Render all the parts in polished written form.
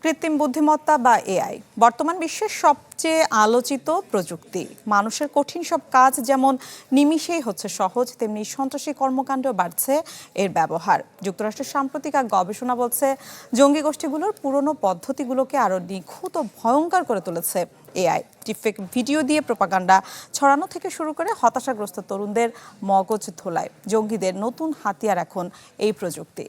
কৃত্রিম বুদ্ধিমত্তা বা এআই বর্তমান বিশ্বের সবচেয়ে আলোচিত প্রযুক্তি। মানুষের কঠিন সব কাজ যেমন নিমিষেই হচ্ছে সহজ, তেমনি সন্ত্রাসী কর্মকাণ্ডেও বাড়ছে এর ব্যবহার। যুক্তরাষ্ট্রের সাম্প্রতিক এক গবেষণা বলছে, জঙ্গি গোষ্ঠীগুলোর পুরনো পদ্ধতিগুলোকে আরও নিখুঁত ও ভয়ঙ্কর করে তুলেছে এআই। ডিপফেক ভিডিও দিয়ে প্রোপাগান্ডা ছড়ানো থেকে শুরু করে হতাশাগ্রস্ত তরুণদের মগজ ধোলায় জঙ্গিদের নতুন হাতিয়ার এখন এই প্রযুক্তি।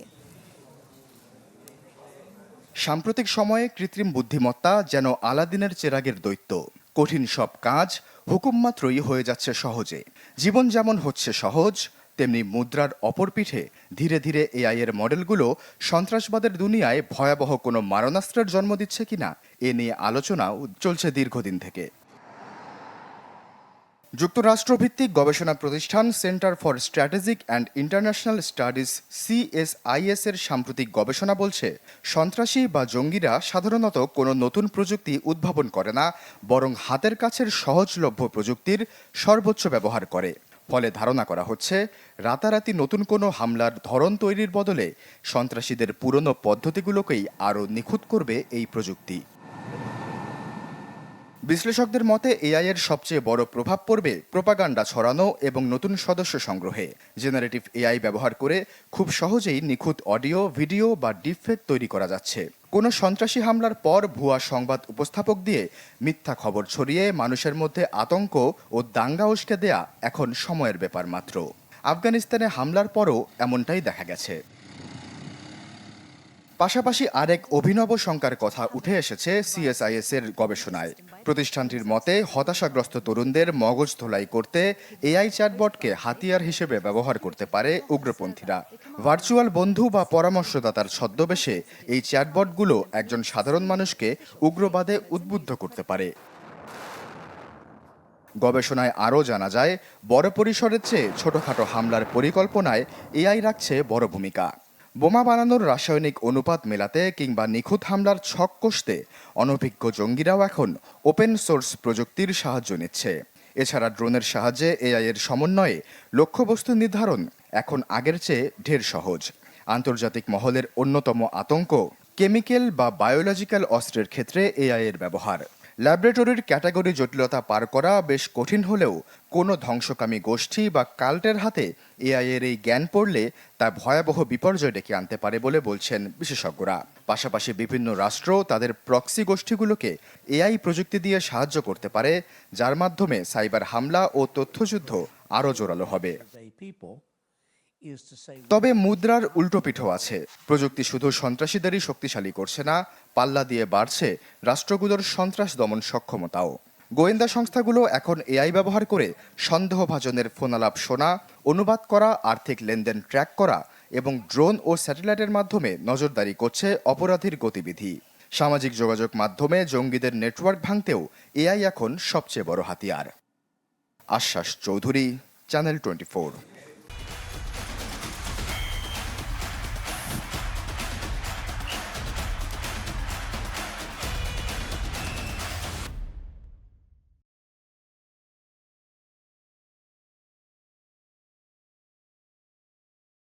সাম্প্রতিক সময়ে কৃত্রিম বুদ্ধিমত্তা যেন আলাদিনের চেরাগের দৈত্য। কঠিন সব কাজ হুকুম মাত্রই হয়ে যাচ্ছে সহজে। জীবন যেমন হচ্ছে সহজ, তেমনি মুদ্রার অপর পিঠে ধীরে ধীরে এআই এর মডেলগুলো সন্ত্রাসবাদের দুনিয়ায় ভয়াবহ কোনো মারণাস্ত্রের জন্ম দিচ্ছে কিনা এ নিয়ে আলোচনাও চলছে দীর্ঘদিন থেকে। যুক্তরাষ্ট্রভিত্তিক গবেষণা প্রতিষ্ঠান centre for strategic and international studies CSIS এর সাম্প্রতিক গবেষণা বলছে, সন্ত্রাসী বা জঙ্গিরা সাধারণত কোনো নতুন প্রযুক্তি উদ্ভাবন করে না, বরং হাতের কাছের সহজলভ্য প্রযুক্তির সর্বোচ্চ ব্যবহার করে। ফলে ধারণা করা হচ্ছে, রাতারাতি নতুন কোনো হামলার ধরন তৈরির বদলে সন্ত্রাসীদের পুরনো পদ্ধতিগুলোকেই আরও নিখুঁত করবে এই প্রযুক্তি। বিশ্লেষকদের মতে এআই এর সবচেয়ে বড় প্রভাব পড়বে প্রোপাগান্ডা ছড়ানো এবং নতুন সদস্য সংগ্রহে। জেনারেটিভ এআই ব্যবহার করে খুব সহজেই নিখুঁত অডিও, ভিডিও বা ডিপফেক তৈরি করা যাচ্ছে। কোনো সন্ত্রাসী হামলার পর ভুয়া সংবাদ উপস্থাপক দিয়ে মিথ্যা খবর ছড়িয়ে মানুষের মধ্যে আতঙ্ক ও দাঙ্গা উস্কে দেয়া এখন সময়ের ব্যাপার মাত্র। আফগানিস্তানে হামলার পরও এমনটাই দেখা গেছে। পাশাপাশি আরেক অভিনব শঙ্কার কথা উঠে এসেছে CSIS এর গবেষণায়। প্রতিষ্ঠানটির মতে, হতাশাগ্রস্ত তরুণদের মগজ ধোলাই করতে এআই চ্যাটবটকে হাতিয়ার হিসেবে ব্যবহার করতে পারে উগ্রপন্থীরা। ভার্চুয়াল বন্ধু বা পরামর্শদাতার ছদ্মবেশে এই চ্যাটবটগুলো একজন সাধারণ মানুষকে উগ্রবাদে উদ্বুদ্ধ করতে পারে। গবেষণায় আরও জানা যায়, বড় পরিসরের চেয়ে ছোটখাটো হামলার পরিকল্পনায় এআই রাখছে বড় ভূমিকা। বোমা বানানোর রাসায়নিক অনুপাত মেলাতে কিংবা নিখুঁত হামলার ছক কষতে অনভিজ্ঞ জঙ্গিরাও এখন ওপেন সোর্স প্রযুক্তির সাহায্য নিচ্ছে। এছাড়া ড্রোনের সাহায্যে এআই এর সমন্বয়ে লক্ষ্যবস্তু নির্ধারণ এখন আগের চেয়ে ঢের সহজ। আন্তর্জাতিক মহলের অন্যতম আতঙ্ক কেমিক্যাল বা বায়োলজিক্যাল অস্ত্রের ক্ষেত্রে এআই এর ব্যবহার। ল্যাবরেটরির ক্যাটাগরি জটিলতা পার করা বেশ কঠিন হলেও কোনো ধ্বংসকামী গোষ্ঠী বা কাল্টের হাতে এআই এর এই জ্ঞান পড়লে তা ভয়াবহ বিপর্যয় ডেকে আনতে পারে বলে বলছেন বিশেষজ্ঞরা। পাশাপাশি বিভিন্ন রাষ্ট্র তাদের প্রক্সি গোষ্ঠীগুলোকে এআই প্রযুক্তি দিয়ে সাহায্য করতে পারে, যার মাধ্যমে সাইবার হামলা ও তথ্যযুদ্ধ আরও জোরালো হবে। তবে মুদ্রার উল্টো পিঠও আছে। প্রযুক্তি শুধু সন্ত্রাসীদেরই শক্তিশালী করছে না, পাল্লা দিয়ে বাড়ছে রাষ্ট্রগুলোর সন্ত্রাস দমন সক্ষমতাও। গোয়েন্দা সংস্থাগুলো এখন এআই ব্যবহার করে সন্দেহভাজনের ফোনালাপ শোনা, অনুবাদ করা, আর্থিক লেনদেন ট্র্যাক করা এবং ড্রোন ও স্যাটেলাইটের মাধ্যমে নজরদারি করছে অপরাধীর গতিবিধি। সামাজিক যোগাযোগ মাধ্যমে জঙ্গিদের নেটওয়ার্ক ভাঙতেও এআই এখন সবচেয়ে বড় হাতিয়ার। আশ্বাস চৌধুরী, চ্যানেল 24।